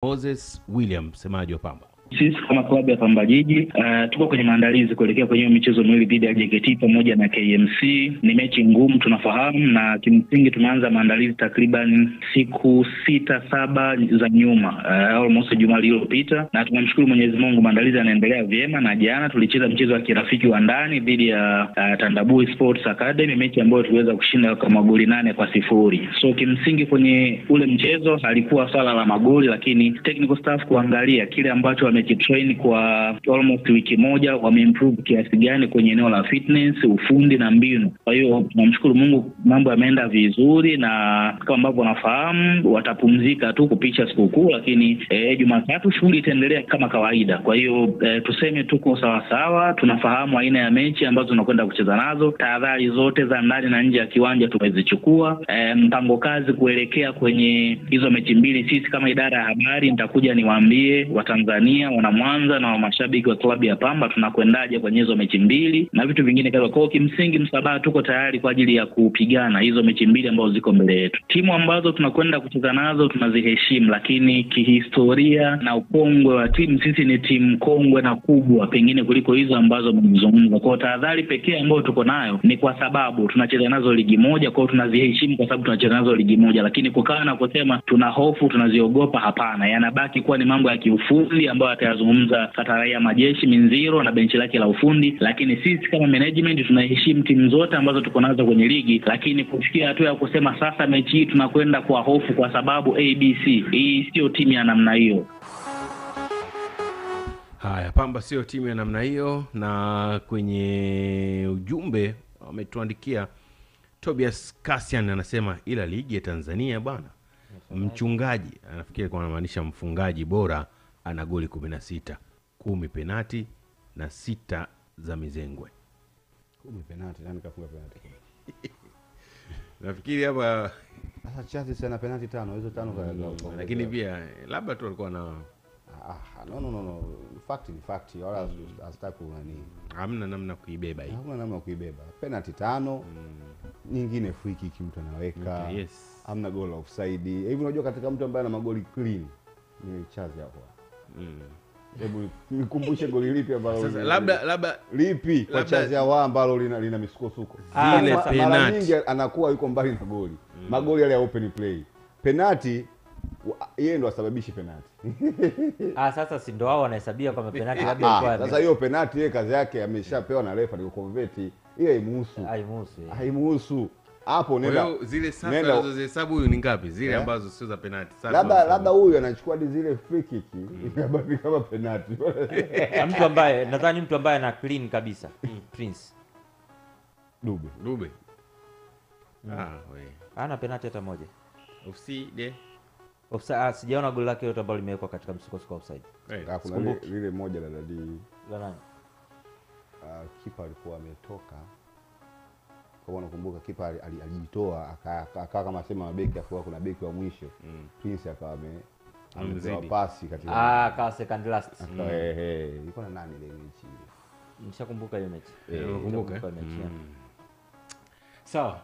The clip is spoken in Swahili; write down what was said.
Moses William, msemaji wa Pamba. Sisi kama klabu ya Pamba Jiji tuko kwenye maandalizi kuelekea kwenye michezo miwili dhidi ya JKT pamoja na KMC. Ni mechi ngumu tunafahamu, na kimsingi tumeanza maandalizi takriban siku 6-7 za nyuma, almost juma lililopita, na tunamshukuru Mwenyezi Mungu maandalizi yanaendelea vyema, na jana tulicheza mchezo wa kirafiki wa ndani dhidi ya Tandabui Sports Academy, mechi ambayo tuliweza kushinda kwa magoli 8-0. So kimsingi kwenye ule mchezo halikuwa swala la magoli, lakini technical staff kuangalia kile ambacho train kwa almost wiki moja wameimprove kiasi gani kwenye eneo la fitness, ufundi na mbinu. Kwa hiyo tunamshukuru Mungu mambo yameenda vizuri, na kama ambavyo nafahamu watapumzika tu kupicha sikukuu, lakini Jumatatu shughuli itaendelea kama kawaida. Kwa hiyo tuseme tuko sawa sawa, tunafahamu aina ya mechi ambazo tunakwenda kucheza nazo, tahadhari zote za ndani na nje ya kiwanja tumezichukua. Mpango kazi kuelekea kwenye hizo mechi mbili, sisi kama idara ya habari nitakuja niwaambie Watanzania, wana Mwanza na mashabiki wa klabu ya Pamba tunakwendaje kwenye hizo mechi mbili na vitu vingine kama. Kwa kimsingi Msabaha tuko tayari kwa ajili ya kupigana hizo mechi mbili ambazo ziko mbele yetu. Timu ambazo tunakwenda kucheza nazo tunaziheshimu, lakini kihistoria na ukongwe wa timu, sisi ni timu kongwe na kubwa pengine kuliko hizo ambazo mmezungumza. Kwa tahadhari pekee ambayo tuko nayo ni kwa sababu tunacheza nazo ligi moja, kwa tunaziheshimu kwa sababu tunacheza nazo ligi moja, lakini kukaa na kusema tuna hofu, tunaziogopa, hapana. Yanabaki kuwa ni mambo ya kiufundi ambayo atayazungumza Kataraia Majeshi Minziro na benchi lake la ufundi, lakini sisi kama management tunaheshimu timu zote ambazo tuko nazo kwenye ligi, lakini kufikia hatua ya kusema sasa mechi hii tunakwenda kwa hofu kwa sababu ABC, hii sio timu ya namna hiyo. Haya, Pamba sio timu ya namna hiyo. Na kwenye ujumbe wametuandikia Tobias Cassian anasema ila ligi ya Tanzania bwana, mchungaji anafikiri kwa anamaanisha mfungaji bora ana goli 16, 10 penalti na 6 za mizengwe. 10 penalti, nani kafunga penalti? Nafikiri hapa sasa Chelsea sana penalti 5, hizo 5 kwa lakini pia labda tu alikuwa na no. Fact ni fact, wala hastaki nani. Hamna namna kuibeba hii. Hamna namna kuibeba. Penalti 5, nyingine free kick mtu anaweka. Okay, yes. Hamna goal offside. Hivi unajua katika mtu ambaye ana magoli clean ni Chelsea hapo. Hebu nikumbushe goli lipi ambalo sasa labda lipi kwa Chelsea wao ambalo lina misukosuko. Zile penalti. Mara nyingi anakuwa yuko mbali na goli. Magoli yale ya open play. Penalti yeye ndo asababishi penalti. Sasa si ndo wao wanahesabia kama penalti labda ilikuwa. Sasa hiyo penalti yeye kazi yake ameshapewa na refa ni convert. Hiyo haimuhusu. Hapo nenda. Kwa hiyo zile safu anazozihesabu huyu ni ngapi? Zile ambazo sio za penalti. Labda huyu anachukua zile free kick inabaki kama penalti. Mtu ambaye nadhani mtu ambaye ana clean kabisa. Prince Dube. Wewe. Ana penalti hata moja. Offside. Sijaona goli lake yote ambalo limewekwa katika msukosuko offside. Kuna lile moja la dadi. La nani? Kipa alikuwa ametoka. Kwa nakumbuka kipa alijitoa akawa kama sema beki, afu kuna beki wa mwisho. Prince akawa amemzidi pasi katika akawa second last. Ilikuwa na nani ile mechi ile? Nishakumbuka hiyo mechi. Nakumbuka. Sawa.